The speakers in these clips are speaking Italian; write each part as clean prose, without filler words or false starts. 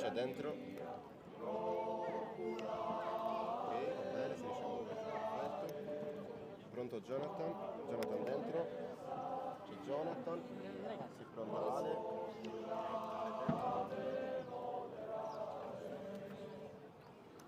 riesce dentro. Ok, va bene, si riesce a muovere, perfetto. Pronto Jonathan? Jonathan dentro. C'è Jonathan. Si pronta Ale. Ale dentro.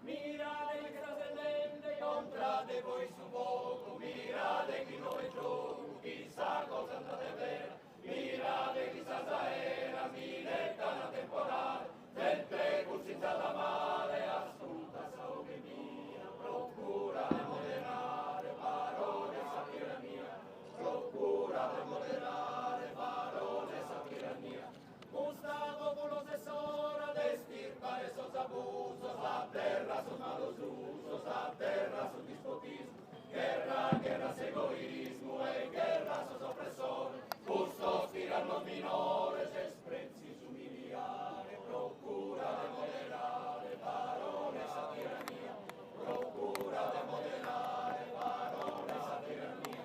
Mirate che sta sellente, comprate voi su poco, mirate chi non è gioco, chissà cosa andate a vera, mirate chissà era, minetta una temporale, del precur senza da male, ascolta saube mia, procura di moderare, parole sapere mia, procura di moderare, parole sapere mia, Gustavo con lo sessora, destirpare sos abusos, la terra sos malos usos, la terra sos dispotismo, guerra sos egoismo, e guerra sos opresores, justos tiranos minores, desprezzi su miliare, procura de moderare, parole sa tirania, procura de moderare, parole sa tirania,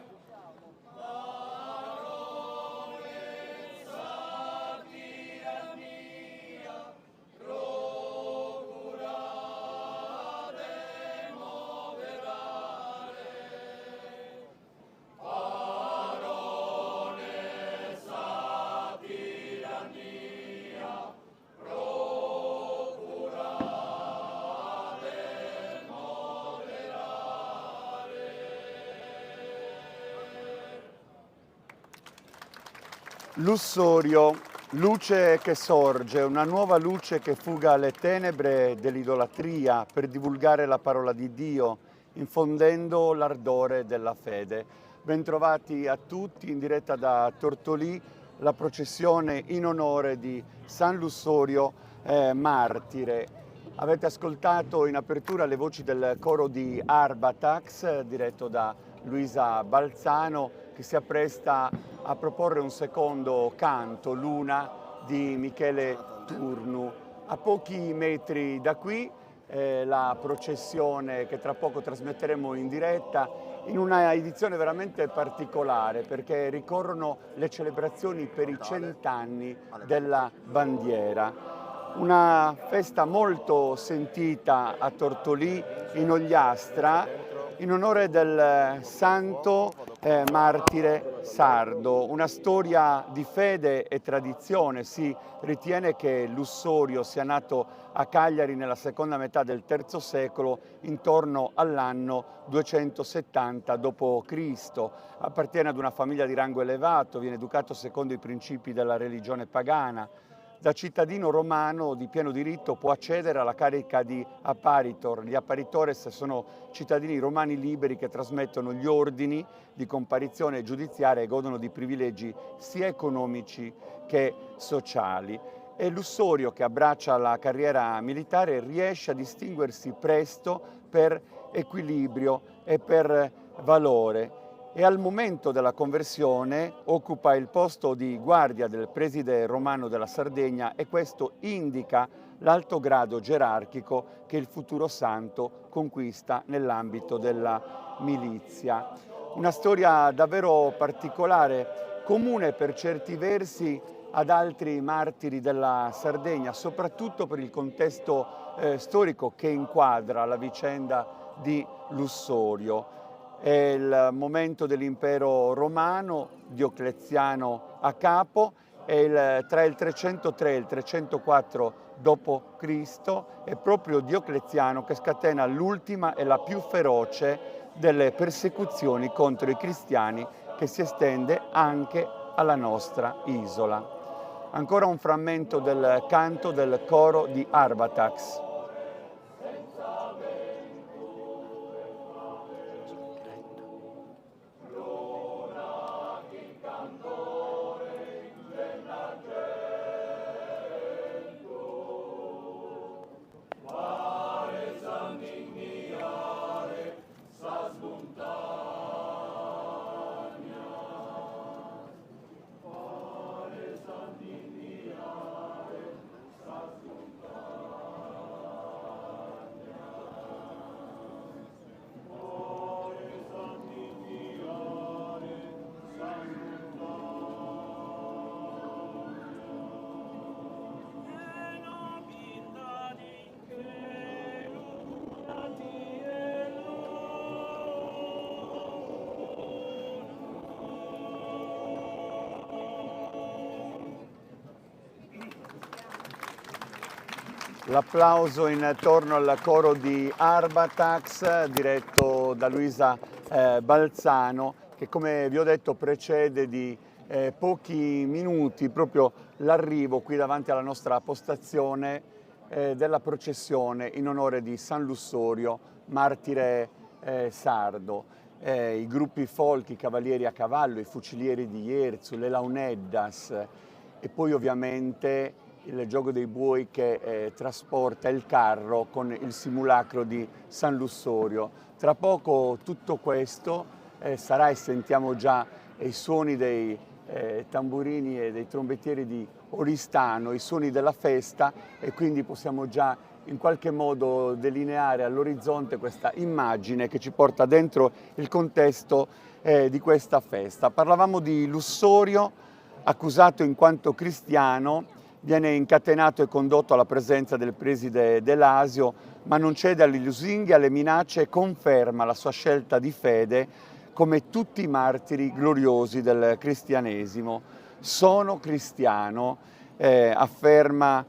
parole sa tirania, procura de moderare, parole sa tirania, procura de moderare. Lussorio, luce che sorge, una nuova luce che fuga alle tenebre dell'idolatria per divulgare la parola di Dio, infondendo l'ardore della fede. Bentrovati a tutti in diretta da Tortolì, la processione in onore di San Lussorio martire. Avete ascoltato in apertura le voci del coro di Arbatax, diretto da Luisa Balzano, che si appresta a proporre un secondo canto, Luna, di Michele Turnu. A pochi metri da qui la processione che tra poco trasmetteremo in diretta, in una edizione veramente particolare, perché ricorrono le celebrazioni per i 100 anni della bandiera. Una festa molto sentita a Tortolì, in Ogliastra, in onore del santo martire sardo. Una storia di fede e tradizione. Si ritiene che Lussorio sia nato a Cagliari nella seconda metà del III secolo, intorno all'anno 270 d.C. Appartiene ad una famiglia di rango elevato, viene educato secondo i principi della religione pagana. Da cittadino romano di pieno diritto può accedere alla carica di apparitor. Gli apparitores sono cittadini romani liberi che trasmettono gli ordini di comparizione giudiziaria e godono di privilegi sia economici che sociali. E Lussorio, che abbraccia la carriera militare, riesce a distinguersi presto per equilibrio e per valore. E al momento della conversione occupa il posto di guardia del preside romano della Sardegna, e questo indica l'alto grado gerarchico che il futuro santo conquista nell'ambito della milizia. Una storia davvero particolare, comune per certi versi ad altri martiri della Sardegna, soprattutto per il contesto storico che inquadra la vicenda di Lussorio. È il momento dell'impero romano, Diocleziano a capo, e tra il 303 e il 304 d.C. è proprio Diocleziano che scatena l'ultima e la più feroce delle persecuzioni contro i cristiani, che si estende anche alla nostra isola. Ancora un frammento del canto del coro di Arbatax. L'applauso intorno al coro di Arbatax, diretto da Luisa Balzano, che come vi ho detto precede di pochi minuti proprio l'arrivo qui davanti alla nostra postazione della processione in onore di San Lussorio, martire sardo. I gruppi folk, i cavalieri a cavallo, i fucilieri di Jerzu, le launeddas e poi ovviamente il gioco dei buoi che trasporta il carro con il simulacro di San Lussorio. Tra poco tutto questo sarà, e sentiamo già i suoni dei tamburini e dei trombettieri di Oristano, i suoni della festa, e quindi possiamo già in qualche modo delineare all'orizzonte questa immagine che ci porta dentro il contesto di questa festa. Parlavamo di Lussorio, accusato in quanto cristiano, viene incatenato e condotto alla presenza del preside De Lasio, ma non cede alle lusinghe, alle minacce e conferma la sua scelta di fede come tutti i martiri gloriosi del cristianesimo. Sono cristiano, afferma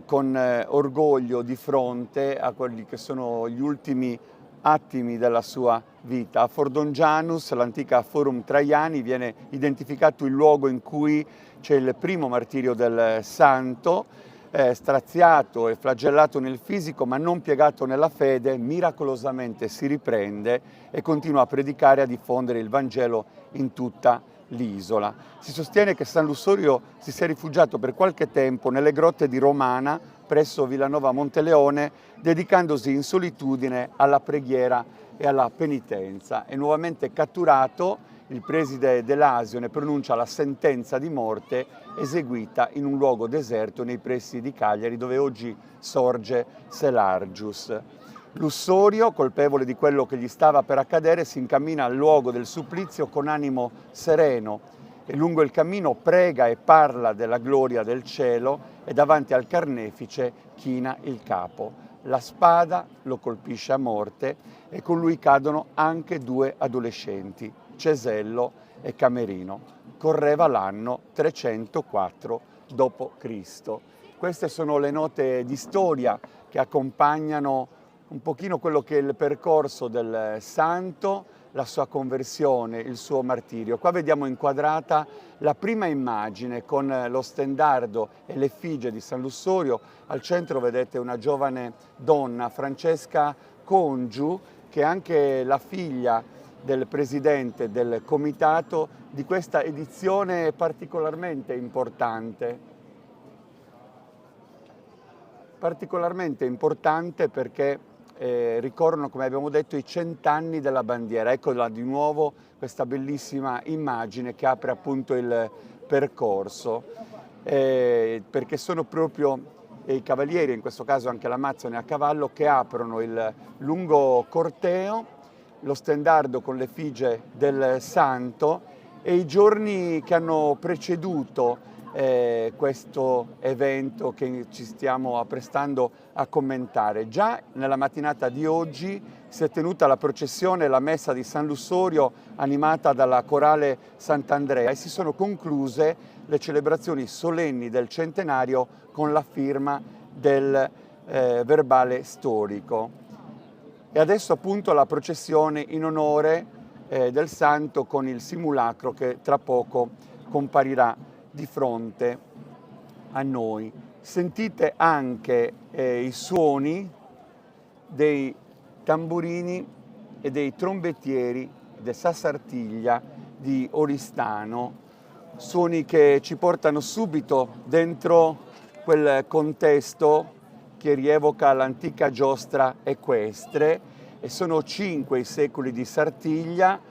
con orgoglio di fronte a quelli che sono gli ultimi attimi della sua vita. A Fordongianus, l'antica Forum Traiani, viene identificato il luogo in cui c'è il primo martirio del santo, straziato e flagellato nel fisico ma non piegato nella fede, miracolosamente si riprende e continua a predicare e a diffondere il Vangelo in tutta l'isola. Si sostiene che San Lussorio si sia rifugiato per qualche tempo nelle grotte di Romana, presso Villanova Monteleone, dedicandosi in solitudine alla preghiera e alla penitenza. È nuovamente catturato, il preside De Lasio ne pronuncia la sentenza di morte, eseguita in un luogo deserto nei pressi di Cagliari, dove oggi sorge Selargius. Lussorio, colpevole di quello che gli stava per accadere, si incammina al luogo del supplizio con animo sereno e lungo il cammino prega e parla della gloria del cielo e davanti al carnefice china il capo. La spada lo colpisce a morte e con lui cadono anche due adolescenti, Cesello e Camerino. Correva l'anno 304 d.C. Queste sono le note di storia che accompagnano un pochino quello che è il percorso del santo, la sua conversione, il suo martirio. Qua vediamo inquadrata la prima immagine con lo stendardo e l'effigie di San Lussorio. Al centro vedete una giovane donna, Francesca Congiu, che è anche la figlia del presidente del comitato di questa edizione particolarmente importante. Particolarmente importante perché ricorrono, come abbiamo detto, i 100 anni della bandiera. Eccola di nuovo questa bellissima immagine che apre appunto il percorso, perché sono proprio i cavalieri, in questo caso anche l'Amazzone a cavallo, che aprono il lungo corteo, lo stendardo con l'effigie del santo e i giorni che hanno preceduto questo evento che ci stiamo apprestando a commentare. Già nella mattinata di oggi si è tenuta la processione e la messa di San Lussorio animata dalla corale Sant'Andrea e si sono concluse le celebrazioni solenni del centenario con la firma del verbale storico. E adesso appunto la processione in onore del santo con il simulacro che tra poco comparirà di fronte a noi. Sentite anche i suoni dei tamburini e dei trombettieri del Sassartiglia di Oristano, suoni che ci portano subito dentro quel contesto che rievoca l'antica giostra equestre, e sono 5 i secoli di Sartiglia,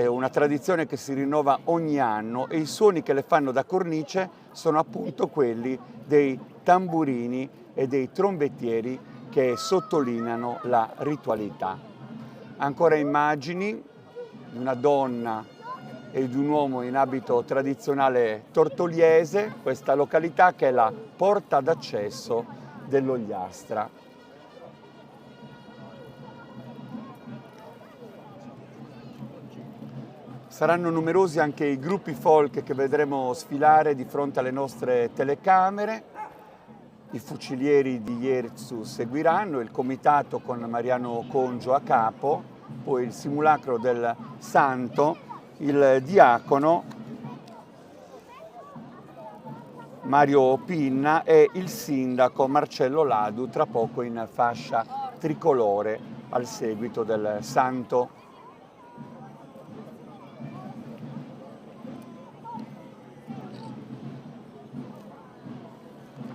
una tradizione che si rinnova ogni anno, e i suoni che le fanno da cornice sono appunto quelli dei tamburini e dei trombettieri che sottolineano la ritualità. Ancora immagini di una donna e di un uomo in abito tradizionale tortoliese, questa località che è la porta d'accesso dell'Ogliastra. Saranno numerosi anche i gruppi folk che vedremo sfilare di fronte alle nostre telecamere. I fucilieri di Ierzu seguiranno, il comitato con Mariano Congio a capo, poi il simulacro del santo, il diacono Mario Pinna e il sindaco Marcello Ladu, tra poco in fascia tricolore al seguito del santo.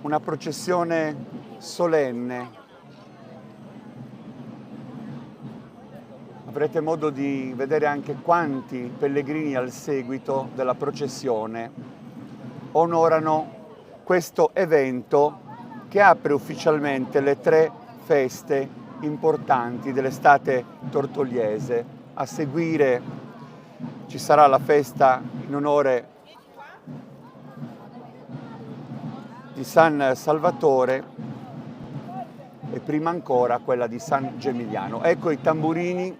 Una processione solenne. Avrete modo di vedere anche quanti pellegrini al seguito della processione onorano questo evento che apre ufficialmente le 3 feste importanti dell'estate tortoriese. A seguire ci sarà la festa in onore di San Salvatore e prima ancora quella di San Gemiliano. Ecco i tamburini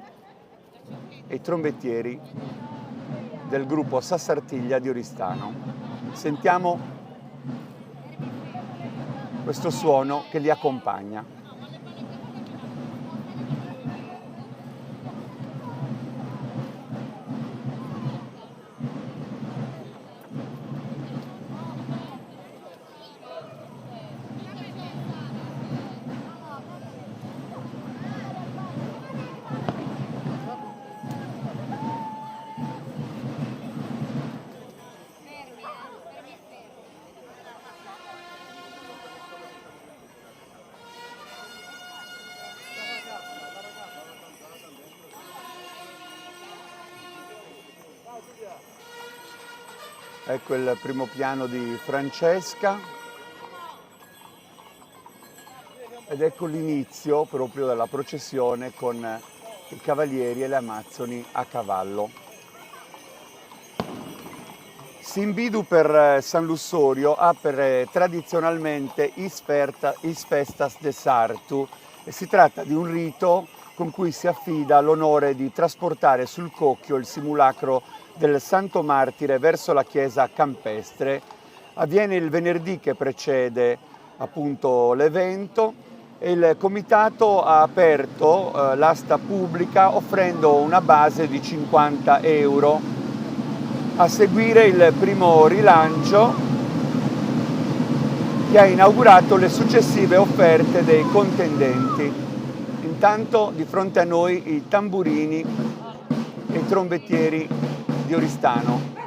e i trombettieri del gruppo Sassartiglia di Oristano. Sentiamo questo suono che li accompagna. Ecco il primo piano di Francesca ed ecco l'inizio proprio della processione con i cavalieri e le amazzoni a cavallo. Simbidu per San Lussorio apre tradizionalmente Is Festas de Sartu e si tratta di un rito con cui si affida l'onore di trasportare sul cocchio il simulacro del Santo Martire verso la chiesa campestre. Avviene il venerdì che precede appunto l'evento e il comitato ha aperto l'asta pubblica offrendo una base di 50 euro. A seguire il primo rilancio che ha inaugurato le successive offerte dei contendenti. Intanto di fronte a noi i tamburini e i trombettieri di Oristano.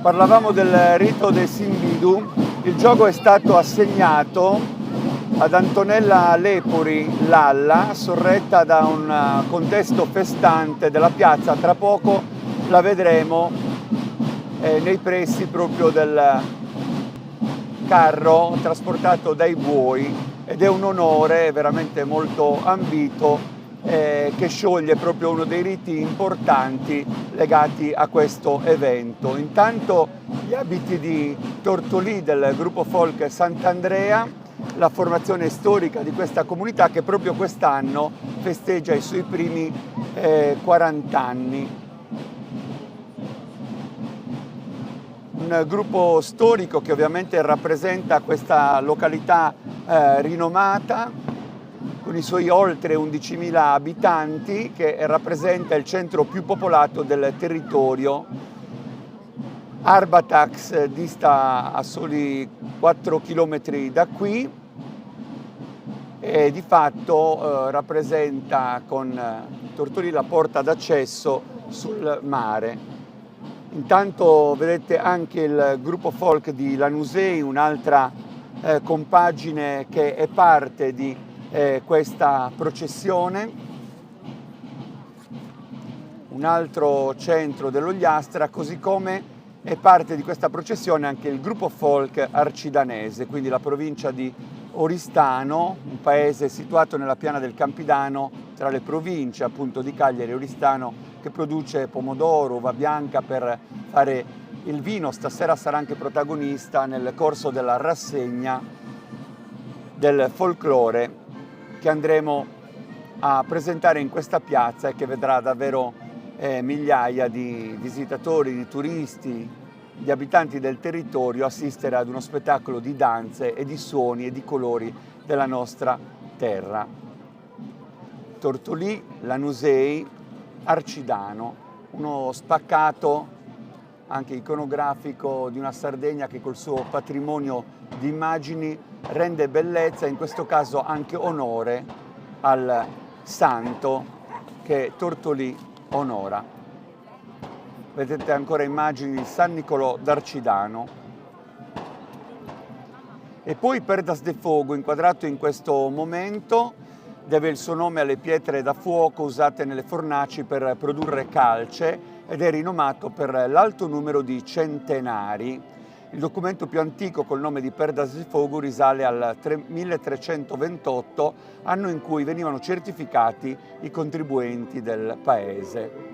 Parlavamo del rito dei Simbidu, il gioco è stato assegnato ad Antonella Lepori Lalla, sorretta da un contesto festante della piazza. Tra poco la vedremo nei pressi proprio del carro trasportato dai buoi ed è un onore veramente molto ambito che scioglie proprio uno dei riti importanti legati a questo evento. Intanto gli abiti di Tortolì del gruppo folk Sant'Andrea, la formazione storica di questa comunità che proprio quest'anno festeggia i suoi primi 40 anni. Un gruppo storico che ovviamente rappresenta questa località rinomata con i suoi oltre 11.000 abitanti, che rappresenta il centro più popolato del territorio. Arbatax dista a soli 4 chilometri da qui e di fatto rappresenta con Tortolì la porta d'accesso sul mare. Intanto vedete anche il gruppo folk di Lanusei, un'altra compagine che è parte di questa processione. Un altro centro dell'Ogliastra, così come è parte di questa processione anche il gruppo folk arcidanese, quindi la provincia di Oristano, un paese situato nella piana del Campidano, tra le province appunto di Cagliari e Oristano, che produce pomodoro, uva bianca per fare il vino. Stasera sarà anche protagonista nel corso della rassegna del folklore che andremo a presentare in questa piazza e che vedrà davvero migliaia di visitatori, di turisti, di abitanti del territorio assistere ad uno spettacolo di danze e di suoni e di colori della nostra terra. Tortolì, Lanusei, Arcidano, uno spaccato anche iconografico di una Sardegna che col suo patrimonio di immagini rende bellezza, in questo caso anche onore al santo che Tortolì onora. Vedete ancora immagini di San Nicolò d'Arcidano. E poi Perdas de Fogo, inquadrato in questo momento, deve il suo nome alle pietre da fuoco usate nelle fornaci per produrre calce ed è rinomato per l'alto numero di centenari. Il documento più antico col nome di Perdas de Fogo risale al 1328, anno in cui venivano certificati i contribuenti del paese.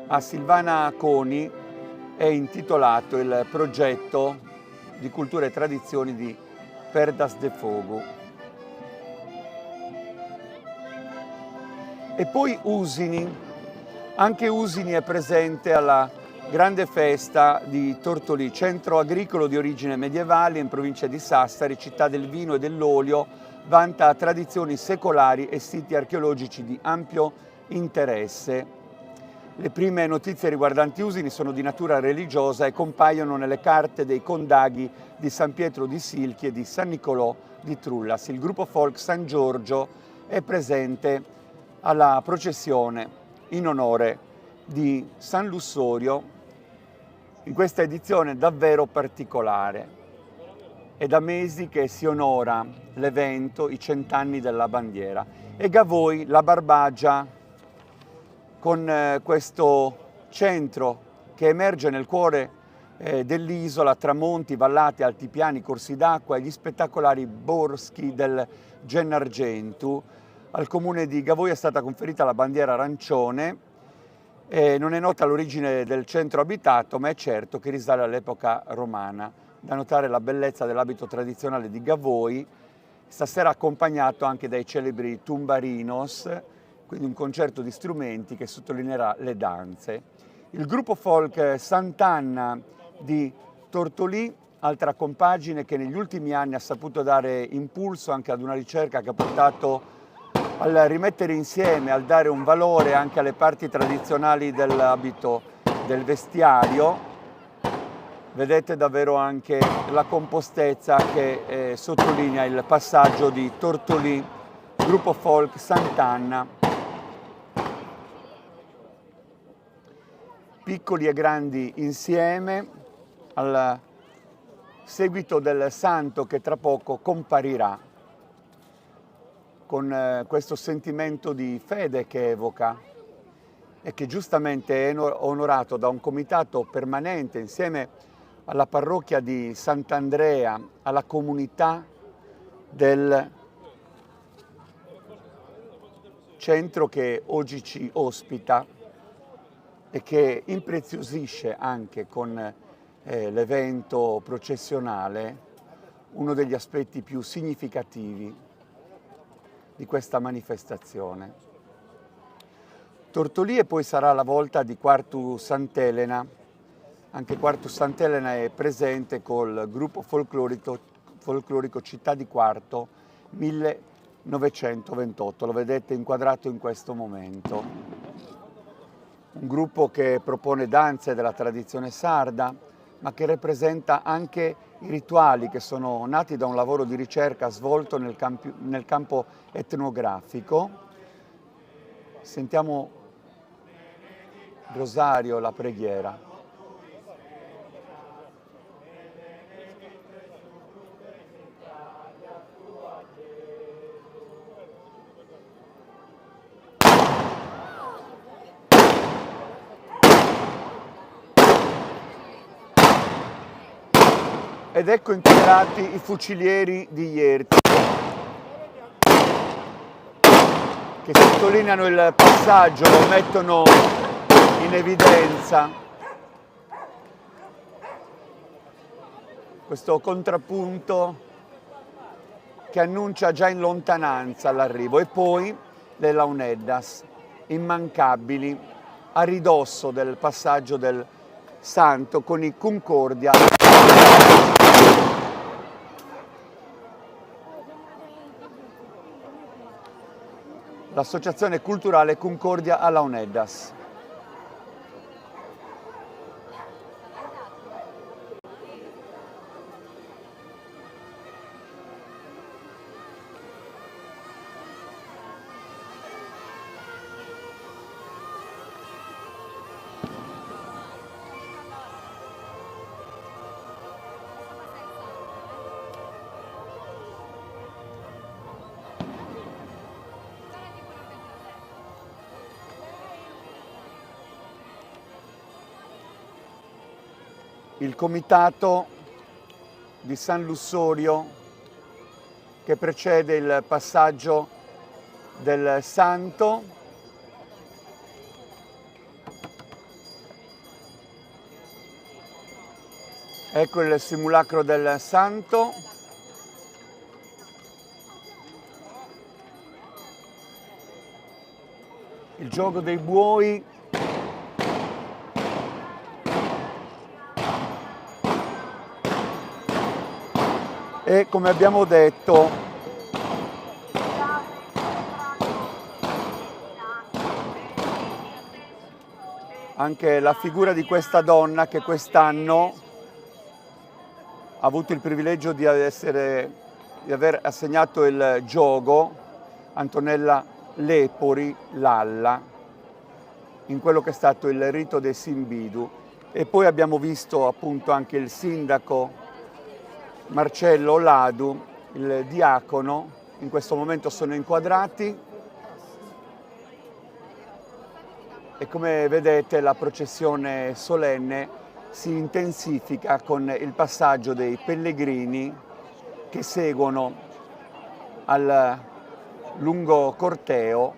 A Silvana Coni è intitolato il progetto di cultura e tradizioni di Perdas de Fogo. E poi Usini. Anche Usini è presente alla grande festa di Tortolì, centro agricolo di origine medievale in provincia di Sassari, città del vino e dell'olio, vanta tradizioni secolari e siti archeologici di ampio interesse. Le prime notizie riguardanti Usini sono di natura religiosa e compaiono nelle carte dei condaghi di San Pietro di Silchi e di San Nicolò di Trullas. Il gruppo folk San Giorgio è presente alla processione in onore di San Lussorio in questa edizione davvero particolare. È da mesi che si onora l'evento, i 100 anni della bandiera. E Gavoi, la Barbagia, con questo centro che emerge nel cuore dell'isola, tra monti, vallate, altipiani, corsi d'acqua e gli spettacolari boschi del Gennargentu. Al comune di Gavoi è stata conferita la bandiera arancione. Non è nota l'origine del centro abitato, ma è certo che risale all'epoca romana. Da notare la bellezza dell'abito tradizionale di Gavoi, stasera accompagnato anche dai celebri tumbarinos, quindi un concerto di strumenti che sottolineerà le danze. Il gruppo folk Sant'Anna di Tortolì, altra compagine che negli ultimi anni ha saputo dare impulso anche ad una ricerca che ha portato al rimettere insieme, al dare un valore anche alle parti tradizionali dell'abito, del vestiario. Vedete davvero anche la compostezza che sottolinea il passaggio di Tortolì, gruppo folk Sant'Anna. Piccoli e grandi insieme, al seguito del santo che tra poco comparirà, con questo sentimento di fede che evoca e che giustamente è onorato da un comitato permanente insieme alla parrocchia di Sant'Andrea, alla comunità del centro che oggi ci ospita e che impreziosisce anche con l'evento processionale uno degli aspetti più significativi di questa manifestazione. Tortolì e poi sarà la volta di Quartu Sant'Elena. Anche Quartu Sant'Elena è presente col gruppo folclorico Città di Quarto 1928, lo vedete inquadrato in questo momento. Un gruppo che propone danze della tradizione sarda, ma che rappresenta anche i rituali che sono nati da un lavoro di ricerca svolto nel campo etnografico. Sentiamo rosario, la preghiera. Ed ecco inquadrati i fucilieri di Jerzu, che sottolineano il passaggio, lo mettono in evidenza. Questo contrappunto che annuncia già in lontananza l'arrivo, e poi le launeddas immancabili a ridosso del passaggio del santo con i Concordia. L'associazione culturale Concordia a Launeddas. Il comitato di San Lussorio che precede il passaggio del santo. Ecco il simulacro del santo. Il gioco dei buoi. E come abbiamo detto, anche la figura di questa donna che quest'anno ha avuto il privilegio di aver assegnato il giogo, Antonella Lepori Lalla, in quello che è stato il rito dei Simbidu. E poi abbiamo visto appunto anche il sindaco Marcello Ladu, il diacono, in questo momento sono inquadrati, e come vedete la processione solenne si intensifica con il passaggio dei pellegrini che seguono al lungo corteo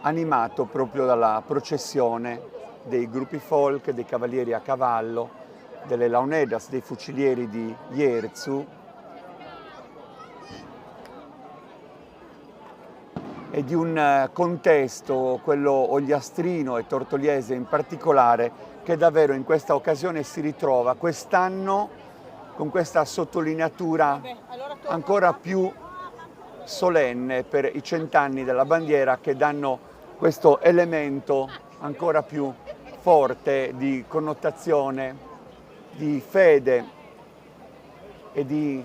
animato proprio dalla processione dei gruppi folk, dei cavalieri a cavallo, delle launeddas, dei fucilieri di Jerzu e di un contesto, quello ogliastrino e tortoliese in particolare, che davvero in questa occasione si ritrova quest'anno con questa sottolineatura ancora più solenne per i 100 anni della bandiera, che danno questo elemento ancora più forte di connotazione, di fede e di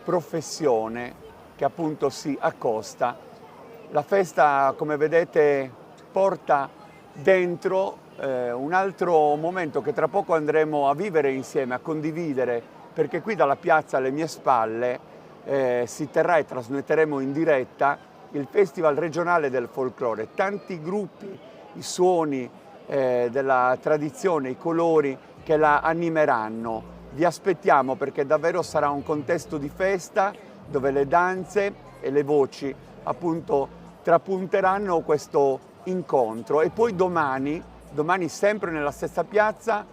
professione che appunto si accosta. La festa, come vedete, porta dentro un altro momento che tra poco andremo a vivere insieme, a condividere, perché qui dalla piazza alle mie spalle si terrà e trasmetteremo in diretta il Festival regionale del folklore. Tanti gruppi, i suoni della tradizione, i colori che la animeranno. Vi aspettiamo perché davvero sarà un contesto di festa dove le danze e le voci appunto trapunteranno questo incontro. E poi domani sempre nella stessa piazza,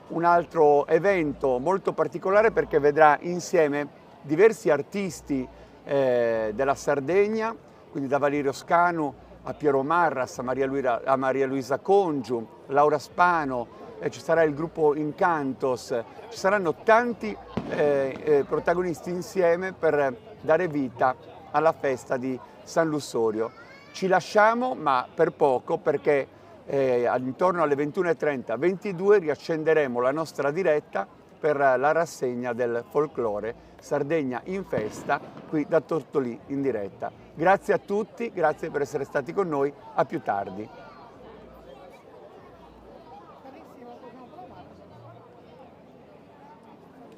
un altro evento molto particolare, perché vedrà insieme diversi artisti della Sardegna, quindi da Valerio Scanu a Piero Marras, a Maria Luisa Congiu, Laura Spano, ci sarà il gruppo Incantos, ci saranno tanti protagonisti insieme per dare vita alla festa di San Lussorio. Ci lasciamo, ma per poco, perché intorno alle 21:30-22 riaccenderemo la nostra diretta per la rassegna del folklore Sardegna in festa, qui da Tortolì in diretta. Grazie a tutti, grazie per essere stati con noi, a più tardi.